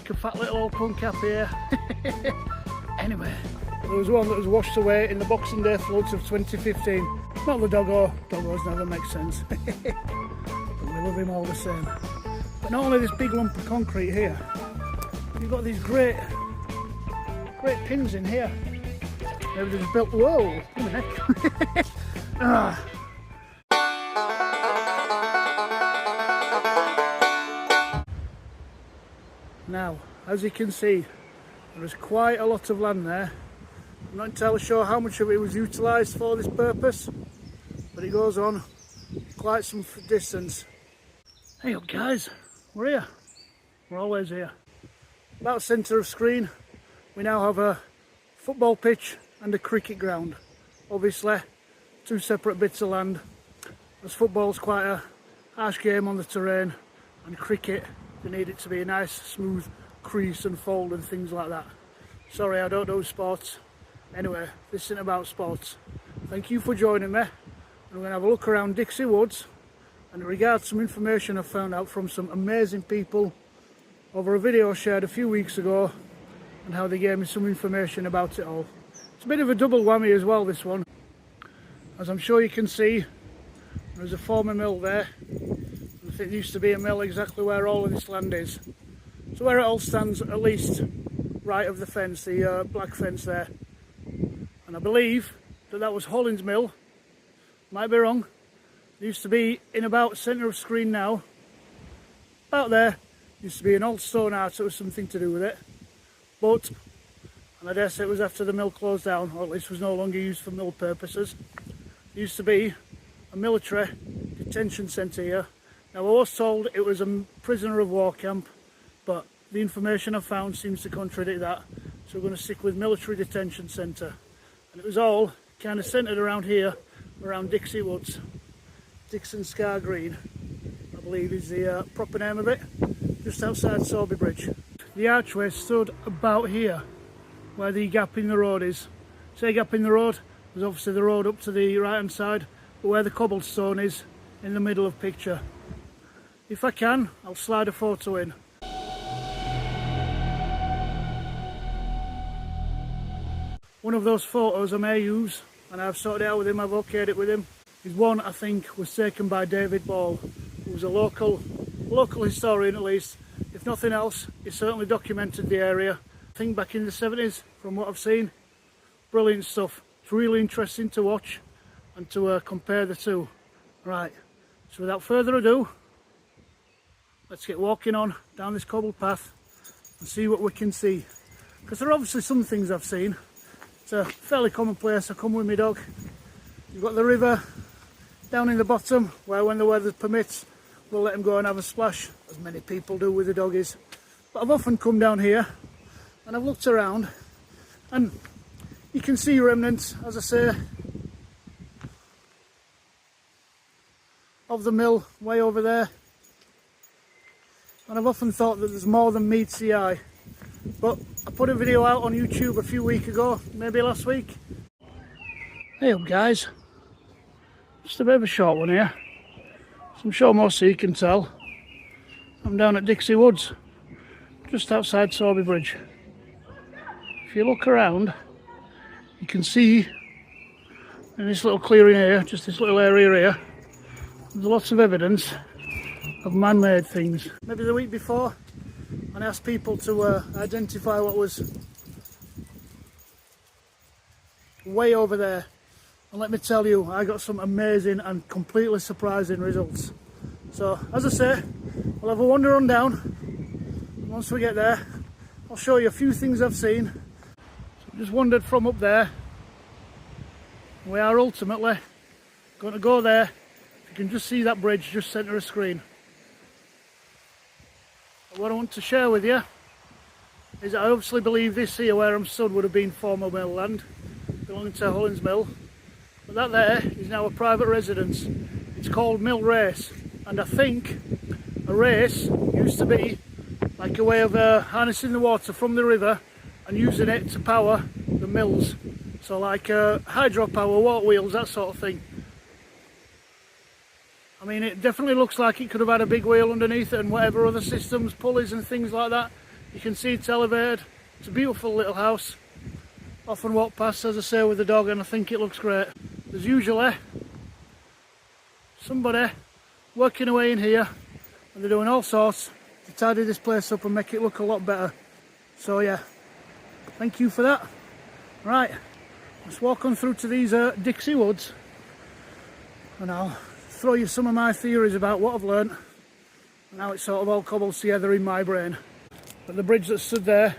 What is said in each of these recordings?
like a fat little old punk up here. Anyway, there was one that was washed away in the Boxing Day floods of 2015. Not the doggo, doggos never make sense. But we love him all the same. But not only this big lump of concrete here, you've got these great pins in here. Maybe they've built, whoa, what the heck? Now, as you can see, there is quite a lot of land there. I'm not entirely sure how much of it was utilised for this purpose, but it goes on quite some distance. Hey up guys, we're here. We're always here. About centre of screen, we now have a football pitch and a cricket ground. Obviously, two separate bits of land, as football's quite a harsh game on the terrain, and cricket, you need it to be a nice smooth crease and fold and things like that. Sorry, I don't do sports. Anyway, this isn't about sports. Thank you for joining me. We're going to have a look around Dixie Woods and in regards to some information I found out from some amazing people over a video shared a few weeks ago, and how they gave me some information about it all. It's a bit of a double whammy as well, this one. As I'm sure you can see, there's a former mill there. I think there used to be a mill exactly where all of this land is. So where it all stands, at least right of the fence, the black fence there. And I believe that that was Hollins Mill. Might be wrong. It used to be in about centre of screen now. Out there used to be an old stone arch that was something to do with it. But, and I dare say it was after the mill closed down, or at least was no longer used for mill purposes. There used to be a military detention centre here. Now I was told it was a prisoner of war camp, but the information I found seems to contradict that. So we're going to stick with military detention centre. And it was all kind of centred around here, around Dixie Woods. Dixon Scar Green, I believe is the proper name of it, just outside Sowerby Bridge. The archway stood about here, where the gap in the road is. Say gap in the road, there's obviously the road up to the right hand side, but where the cobblestone is, in the middle of picture. If I can, I'll slide a photo in. One of those photos I may use, and I've sorted it out with him, I've okayed it with him, is one I think was taken by David Ball, who was a local historian at least. If nothing else, he certainly documented the area. I think back in the 70s, from what I've seen. Brilliant stuff. It's really interesting to watch and to compare the two. Right, so without further ado, let's get walking on down this cobbled path and see what we can see. Because there are obviously some things I've seen. It's a fairly common place. I come with my dog. You've got the river down in the bottom, where when the weather permits, we'll let him go and have a splash, as many people do with the doggies. But I've often come down here and I've looked around, and you can see remnants, as I say, of the mill way over there. And I've often thought that there's more than meets the eye. But I put a video out on YouTube a few weeks ago, maybe last week. Hey up guys, just a bit of a short one here. I'm sure most of you can tell. I'm down at Dixie Woods, just outside Sowerby Bridge. If you look around, you can see in this little clearing here, just this little area here, there's lots of evidence of man-made things. Maybe the week before, and I asked people to identify what was way over there. And let me tell you, I got some amazing and completely surprising results. So, as I say, we'll have a wander on down. And once we get there, I'll show you a few things I've seen. So I've just wandered from up there. We are ultimately going to go there. You can just see that bridge just centre of screen. But what I want to share with you is that I obviously believe this here where I'm stood would have been former mill land, belonging to Hollins Mill. But that there is now a private residence. It's called Mill Race, and I think a race used to be like a way of harnessing the water from the river and using it to power the mills. So like hydropower, water wheels, that sort of thing. I mean, it definitely looks like it could have had a big wheel underneath it and whatever other systems, pulleys and things like that. You can see it's elevated. It's a beautiful little house. Often walk past, as I say, with the dog, and I think it looks great. There's usually somebody working away in here, and they're doing all sorts to tidy this place up and make it look a lot better. So yeah, thank you for that. Right, let's walk on through to these Dixie Woods, and I'll throw you some of my theories about what I've learnt and how it sort of all cobbles together in my brain. But the bridge that stood there,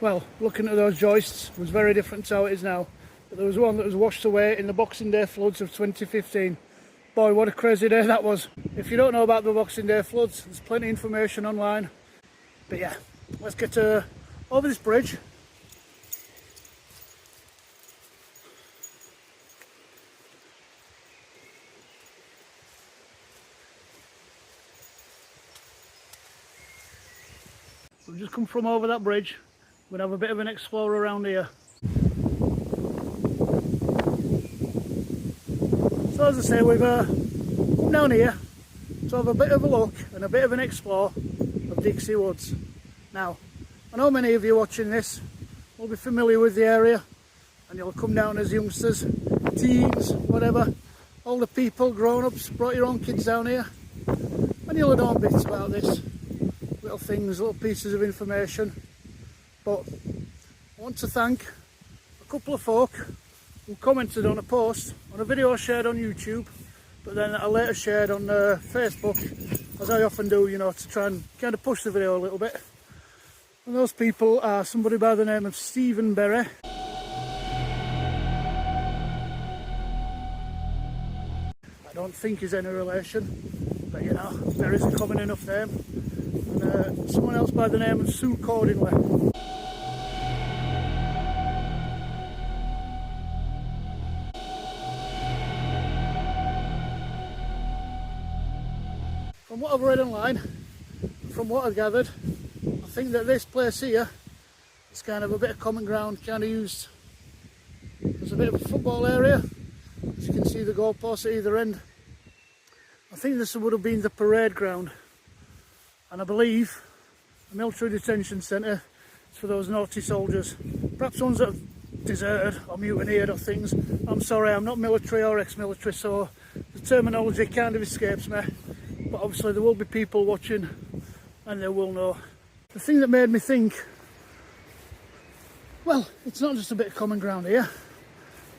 well, looking at those joists, was very different to how it is now. But there was one that was washed away in the Boxing Day floods of 2015. Boy, what a crazy day that was. If you don't know about the Boxing Day floods, there's plenty of information online. But yeah, let's get over this bridge. We've just come from over that bridge. We're going to have a bit of an explore around here. So as I say, we've come down here to have a bit of a look and a bit of an explore of Dixie Woods. Now, I know many of you watching this will be familiar with the area, and you'll come down as youngsters, teens, whatever, older people, grown-ups, brought your own kids down here, and you'll know bits about this, little things, little pieces of information. But I want to thank a couple of folk who commented on a post on a video I shared on YouTube, but then I later shared on Facebook, as I often do, you know, to try and kind of push the video a little bit. And those people are somebody by the name of Stephen Berry. I don't think he's any relation, but you know, Berry's a common enough name. And someone else by the name of Sue Cordingley. From what I've read online, from what I've gathered, I think that this place here is kind of a bit of common ground, kind of used as a bit of a football area. As you can see, the goalposts at either end. I think this would have been the parade ground, and I believe the military detention centre is for those naughty soldiers, perhaps ones that have deserted or mutineered or things. I'm sorry, I'm not military or ex-military, so the terminology kind of escapes me. But obviously there will be people watching and they will know. The thing that made me think, well, it's not just a bit of common ground here,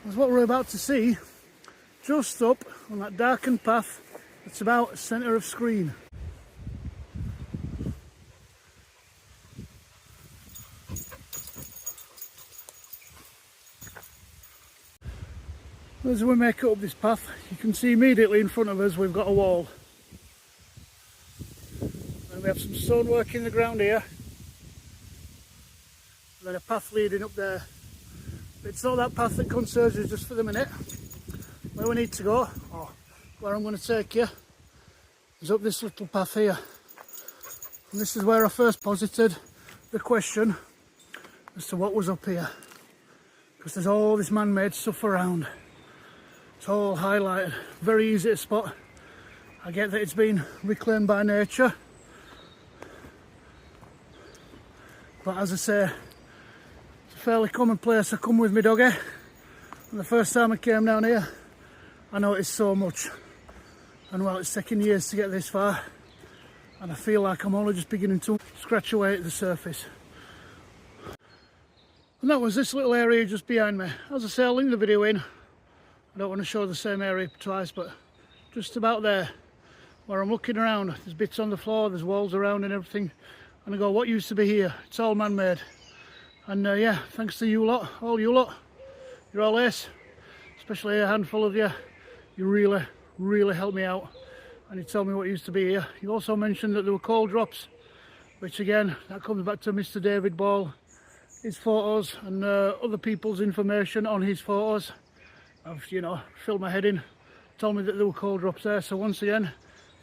is what we're about to see just up on that darkened path that's about centre of screen. As we make it up this path, you can see immediately in front of us we've got a wall. We have some stonework in the ground here, and then a path leading up there. But it's not that path that concerns us just for the minute. Where we need to go, or where I'm going to take you, is up this little path here. And this is where I first posited the question as to what was up here. Because there's all this man-made stuff around. It's all highlighted, very easy to spot. I get that it's been reclaimed by nature. But as I say, it's a fairly common place. I come with my doggy, and the first time I came down here, I noticed so much. And well, it's taken years to get this far, and I feel like I'm only just beginning to scratch away at the surface. And that was this little area just behind me. As I say, I'll link the video in. I don't want to show the same area twice, but just about there, where I'm looking around, there's bits on the floor, there's walls around and everything. And I go, what used to be here? It's all man-made. And yeah, thanks to you lot, all you lot. You're all ace, especially a handful of you. You really helped me out. And you told me what used to be here. You also mentioned that there were coal drops, which again, that comes back to Mr. David Ball, his photos and other people's information on his photos. I've, you know, filled my head in, told me that there were coal drops there. So once again,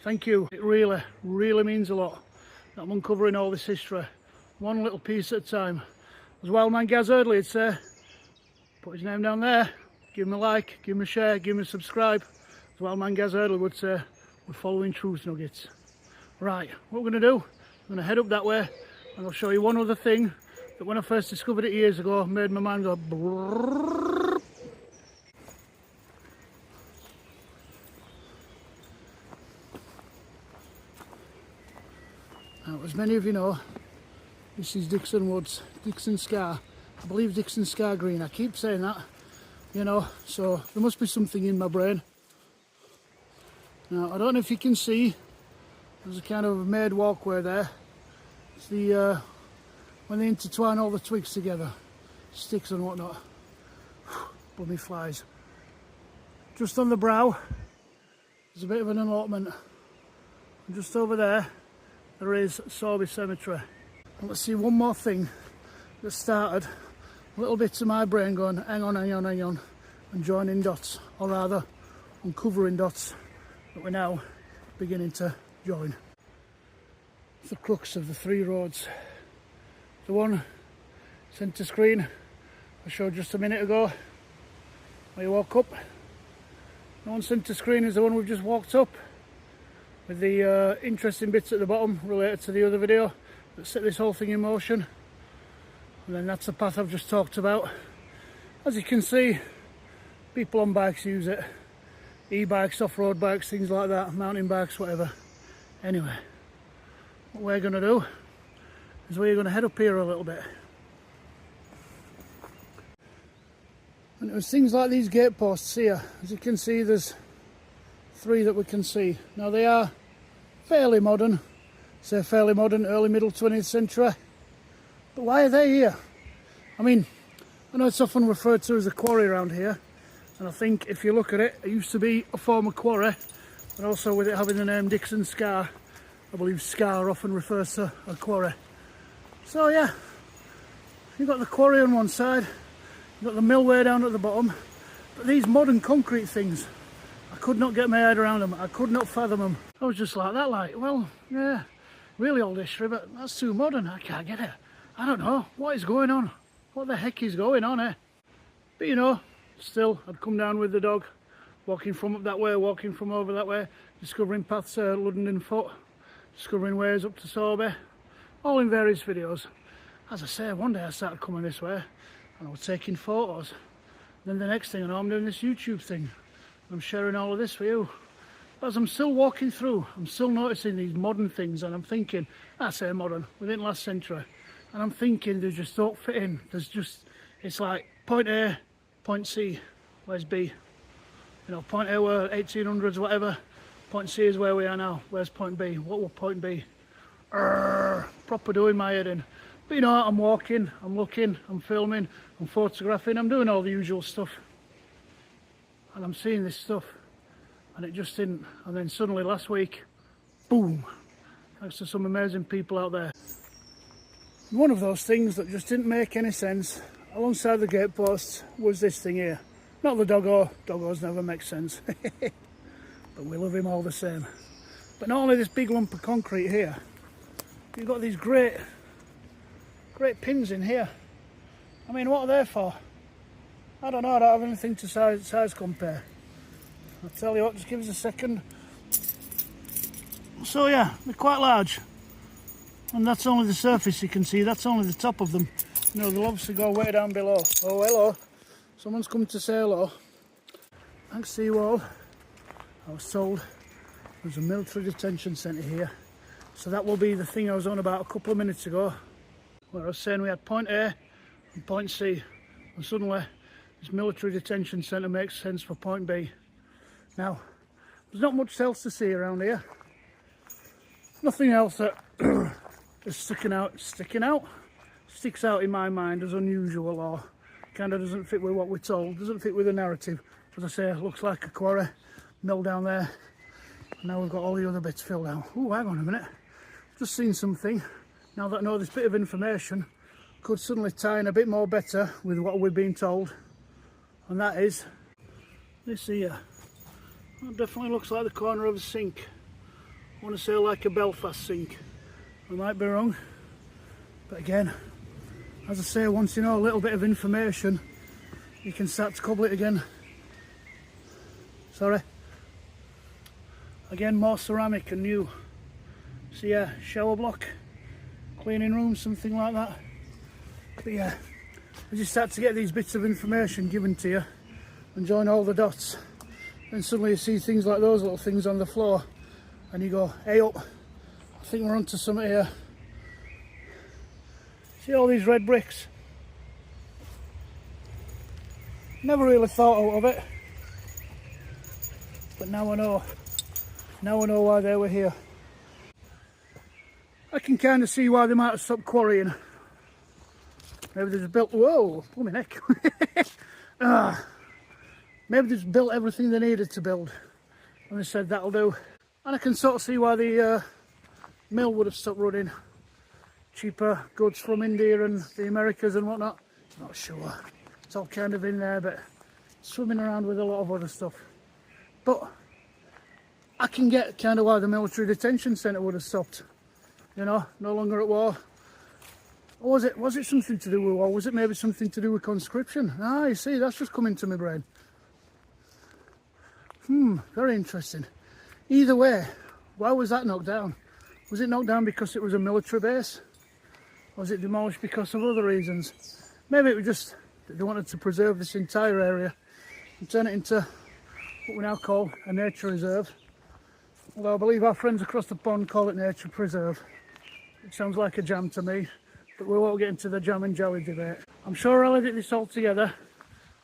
thank you. It really means a lot. I'm uncovering all this history, one little piece at a time. As Wildman Gaz Eardley would say, put his name down there, give him a like, give him a share, give him a subscribe. As Wildman Gaz Eardley would say, we're following truth nuggets. Right, what we're going to do, we're going to head up that way And I'll show you one other thing that when I first discovered it years ago made my mind go brrrr. Now, as many of you know, this is Dixie Woods, Dixon Scar. I believe Dixon Scar Green. I keep saying that, you know, so there must be something in my brain. Now, I don't know if you can see, there's a kind of made walkway there. It's the, when they intertwine all the twigs together, sticks and whatnot. Bloody flies. Just on the brow, there's a bit of an allotment. And just over there is Sowerby Cemetery. And let's see one more thing that started little bits of my brain going, hang on, and joining dots, or rather, uncovering dots that we're now beginning to join. It's the crux of the 3 roads. The one centre screen I showed just a minute ago, where you walk up. The one centre screen is the one we've just walked up, with the interesting bits at the bottom related to the other video that set this whole thing in motion. And then that's the path I've just talked about. As you can see, people on bikes use it. E-bikes, off-road bikes, things like that, mountain bikes, whatever. Anyway, what we're going to do is we're going to head up here a little bit. And it was things like these gate posts here. As you can see, there's 3 that we can see. Now they are fairly modern, say fairly modern, early middle 20th century. But why are they here? I mean, I know it's often referred to as a quarry around here, and I think if you look at it, it used to be a former quarry, and also with it having the name Dixon Scar, I believe Scar often refers to a quarry. So yeah, you've got the quarry on one side, you've got the mill way down at the bottom, but these modern concrete things, I could not get my head around them, I could not fathom them. I was just like that, like, well, yeah, really old history, but that's too modern, I can't get it. I don't know, what is going on? What the heck is going on, eh? But you know, still, I'd come down with the dog, walking from up that way, walking from over that way, discovering paths London foot, discovering ways up to Sowerby, all in various videos. As I say, one day I started coming this way, and I was taking photos. Then the next thing I know, I'm doing this YouTube thing. I'm sharing all of this for you. But as I'm still walking through, I'm still noticing these modern things, and I'm thinking, I say modern, within last century. And I'm thinking they just don't fit in. There's just, it's like point A, point C, where's B? You know, point A were 1800s, whatever. Point C is where we are now. Where's point B? What will point B? Proper doing my head in. But you know, I'm walking, I'm looking, I'm filming, I'm photographing, I'm doing all the usual stuff. And I'm seeing this stuff. And it just didn't. And then suddenly last week, boom. Thanks to some amazing people out there. One of those things that just didn't make any sense alongside the gate posts was this thing here. Not the doggo, doggos never make sense. But we love him all the same. But not only this big lump of concrete here, you've got these great pins in here. I mean, what are they for? I don't know, I don't have anything to size compare. I'll tell you what, just give us a second. So yeah, they're quite large. And that's only the surface you can see, that's only the top of them. You know, they'll obviously go way down below. Oh, hello. Someone's come to say hello. Thanks to you all. I was told there's a military detention centre here. So that will be the thing I was on about a couple of minutes ago, where I was saying we had point A and point C. And suddenly, this military detention centre makes sense for point B. Now, there's not much else to see around here. Nothing else that is sticks out in my mind as unusual or kind of doesn't fit with what we're told, doesn't fit with the narrative. As I say, it looks like a quarry, mill down there. And now we've got all the other bits filled out. Oh, hang on a minute. Just seen something. Now that I know this bit of information, could suddenly tie in a bit more better with what we've been told. And that is this here. That definitely looks like the corner of a sink. I want to say like a Belfast sink. I might be wrong. But again, as I say, once you know a little bit of information, you can start to cobble it again. Sorry. Again, more ceramic and new. So yeah, shower block. cleaning room, something like that. But yeah, as you start to get these bits of information given to you and join all the dots, then suddenly you see things like those little things on the floor and you go, hey up, I think we're onto something here. See all these red bricks? Never really thought out of it, but now I know. Now I know why they were here. I can kind of see why they might have stopped quarrying. Maybe they just built, whoa, pull my neck. Maybe they just built everything they needed to build and they said that'll do. And I can sort of see why the mill would have stopped running. Cheaper goods from India and the Americas and whatnot. Not sure. It's all kind of in there, but swimming around with a lot of other stuff. But I can get kind of why the military detention centre would have stopped. You know, no longer at war. Or was it something to do with war? Was it maybe something to do with conscription? Ah, you see, that's just coming to my brain. Very interesting. Either way, why was that knocked down? Was it knocked down because it was a military base? Or was it demolished because of other reasons? Maybe it was just that they wanted to preserve this entire area and turn it into what we now call a nature reserve. Although I believe our friends across the pond call it nature preserve. It sounds like a jam to me, but we won't get into the jam and jelly debate. I'm sure I'll edit this all together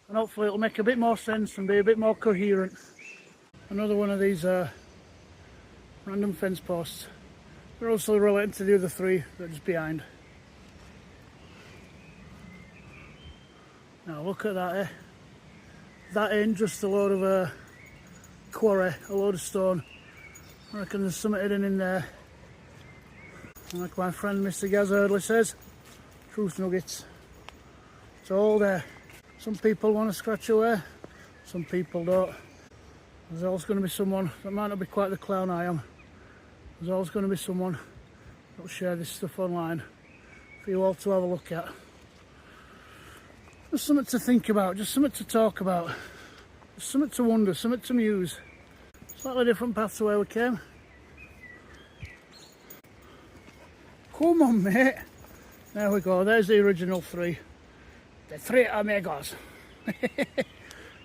and hopefully it'll make a bit more sense and be a bit more coherent. Another one of these random fence posts. They're also related to the other three that are just behind. Now look at that, eh? That ain't just a load of quarry, a load of stone. I reckon there's something hidden in there. And like my friend Mr. Gaz Eardley says, truth nuggets. It's all there. Some people want to scratch away, some people don't. There's always going to be someone that might not be quite the clown I am. There's always going to be someone that'll share this stuff online for you all to have a look at. Just something to think about, just something to talk about, just something to wonder, something to muse. Slightly different path to where we came. Come on, mate. There we go, there's the original three. The three amigos.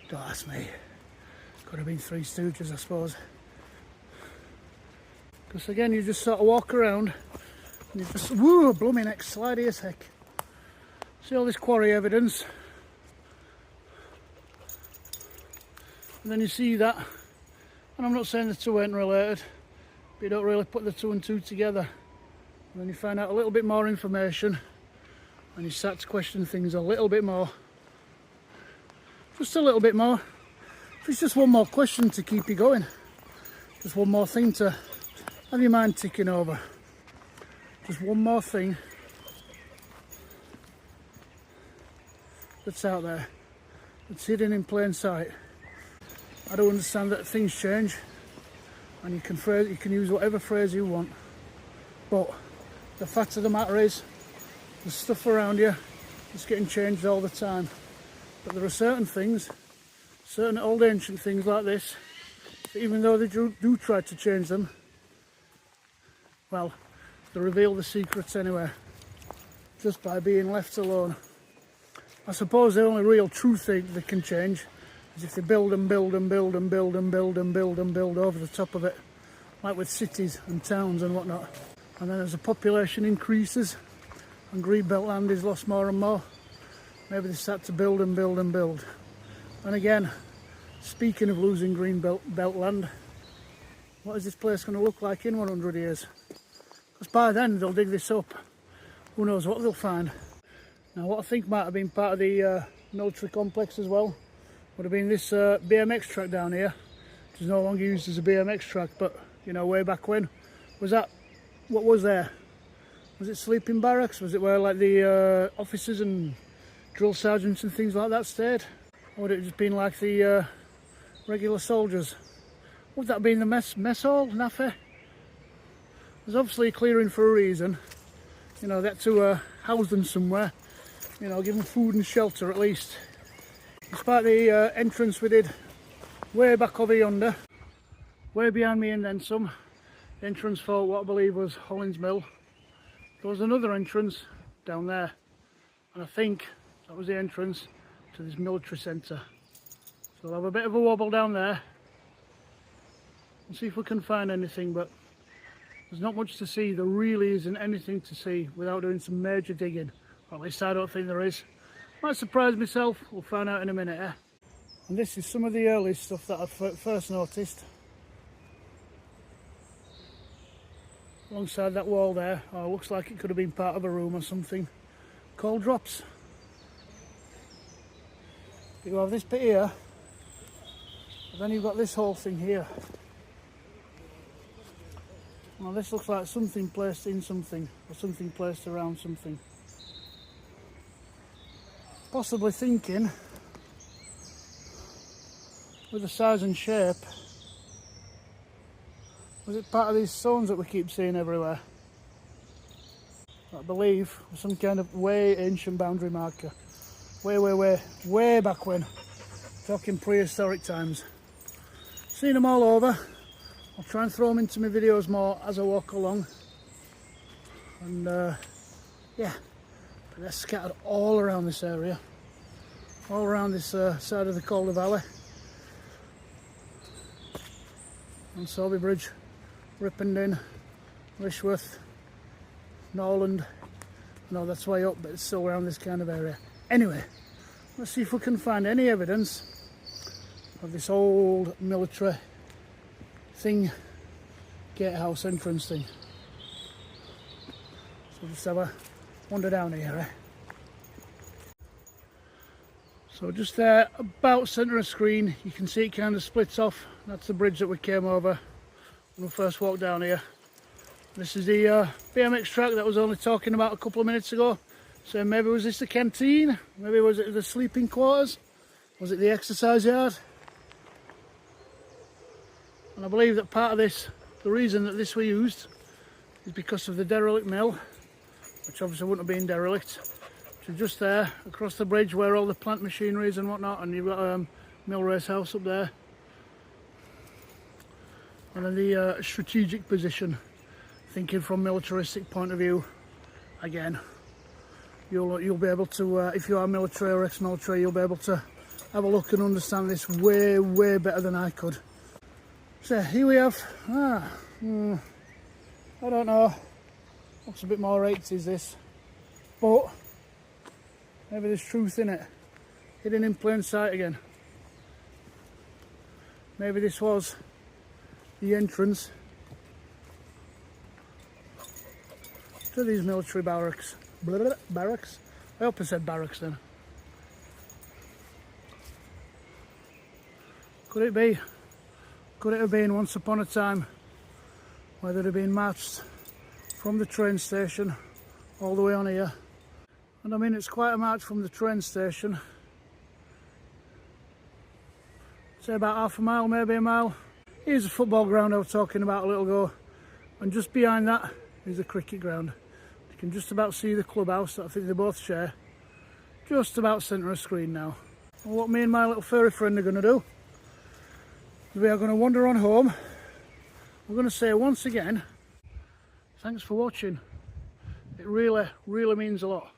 Don't ask me. Could have been Three Stooges, I suppose. Because again, you just sort of walk around and you just, woo, blooming neck, slidey as heck. See all this quarry evidence. And then you see that, and I'm not saying the two ain't related, but you don't really put the two and two together. And then you find out a little bit more information and you start to question things a little bit more. Just a little bit more. If it's just one more question to keep you going, just one more thing to have your mind ticking over, just one more thing that's out there, that's hidden in plain sight. I do understand that things change and you can use whatever phrase you want, but the fact of the matter is there's stuff around you that's getting changed all the time. But there are certain things, certain old ancient things like this, that even though they do try to change them, well, they reveal the secrets anyway, just by being left alone. I suppose the only real true thing they can change is if they build and build and build and build and build and build and build over the top of it, like with cities and towns and whatnot. And then as the population increases and greenbelt land is lost more and more, maybe they start to build and build and build. And again, speaking of losing greenbelt land, what is this place going to look like in 100 years? Because by then they'll dig this up. Who knows what they'll find. Now what I think might have been part of the military complex as well would have been this BMX track down here, which is no longer used as a BMX track, but you know, way back when. Was that, what was there? Was it sleeping barracks? Was it where like the officers and drill sergeants and things like that stayed? Or would it have just been like the regular soldiers? Would that have been the mess hall, naffy? There's obviously a clearing for a reason. You know, they had to house them somewhere. You know, give them food and shelter at least. Despite the entrance we did way back over yonder, way behind me and then some, the entrance for what I believe was Hollins Mill. there was another entrance down there, and I think that was the entrance to this military centre. So we'll have a bit of a wobble down there and see if we can find anything, but there's not much to see. There really isn't anything to see without doing some major digging, or at least I don't think there is. Might surprise myself, we'll find out in a minute. And this is some of the early stuff that I first noticed. Alongside that wall there, looks like it could have been part of a room or something. Coal drops. You have this bit here, and then you've got this whole thing here. Well, this looks like something placed in something, or something placed around something. Possibly thinking, with the size and shape, was it part of these stones that we keep seeing everywhere? I believe was some kind of way ancient boundary marker. Way back when. Talking prehistoric times. Seen them all over. I'll try and throw them into my videos more as I walk along. And yeah, but they're scattered all around this area. All around this side of the Calder Valley. On Sowerby Bridge, Ripondin, Lishworth, Norland. No, that's way up, but it's still around this kind of area. Anyway, let's see if we can find any evidence of this old military thing, gatehouse entrance thing. So just have a wander down here. So just there, about centre of screen, you can see it kind of splits off. That's the bridge that we came over when we first walked down here. This is the BMX track that I was only talking about a couple of minutes ago. So maybe was this the canteen? Maybe was it the sleeping quarters? Was it the exercise yard? And I believe that part of this, the reason that this was used, is because of the derelict mill, which obviously wouldn't have been derelict. So just there, across the bridge where all the plant machinery is and whatnot, and you've got a mill race house up there. And then the strategic position, thinking from militaristic point of view, again, you'll be able to, if you are military or ex-military, you'll be able to have a look and understand this way better than I could. So here we have, I don't know, looks a bit more 80s this, but maybe there's truth in it, hidden in plain sight again. Maybe this was the entrance to these military barracks. Barracks? I hope I said barracks then. Could it be? Could it have been once upon a time where they'd have been marched from the train station all the way on here? And I mean, it's quite a march from the train station. Say about half a mile, maybe a mile. Here's the football ground I was talking about a little ago. And just behind that is the cricket ground. You can just about see the clubhouse that I think they both share. Just about centre of screen now. And what me and my little furry friend are going to do, we are going to wander on home. We're going to say once again, thanks for watching. It really means a lot.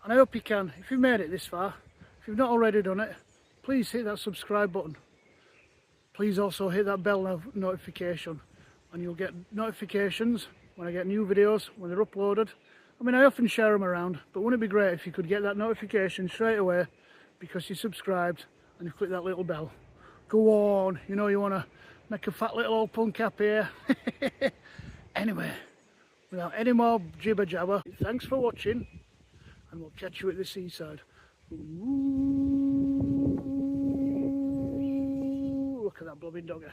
And I hope you can, if you've made it this far, if you've not already done it, please hit that subscribe button. Please also hit that bell notification, and you'll get notifications when I get new videos, when they're uploaded. I mean, I often share them around, but wouldn't it be great if you could get that notification straight away because you subscribed and you click that little bell. Go on, you know you want to make a fat little old punk up here. Anyway, without any more jibber jabber, thanks for watching, and we'll catch you at the seaside. Ooh, look at that blooming dogger.